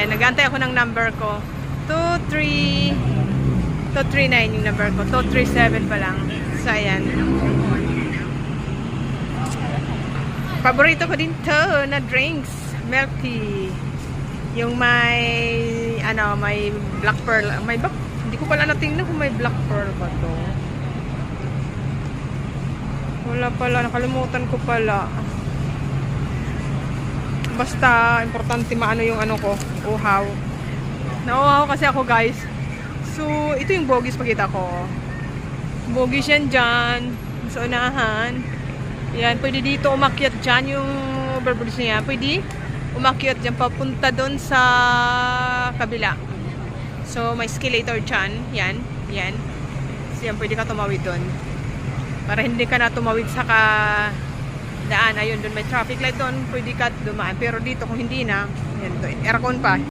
Nag-antay ako ng number ko. 239 yung number ko. 237 pa lang. So, ayan. Paborito ko din to na drinks. Milk tea. Yung may, may black pearl. Hindi ko pala natingnan kung may black pearl ba to. Wala pala. Nakalimutan ko pala. Basta, importante maano yung ko. Uhaw. Nauhaw kasi ako, guys. So, ito yung bogies pakita ko. Bogies yan dyan. Sa unahan. Yan, pwede dito umakyat dyan yung overbridge niya. Pwede umakyat dyan papunta doon sa kabila. So, may escalator dyan. Yan, yan. So, yan, pwede ka tumawid doon. Para hindi ka na tumawid sa daan. Ayun, doon may traffic light doon. Pwede ka dumaan. Pero dito, kung hindi na, yan, aircon pa.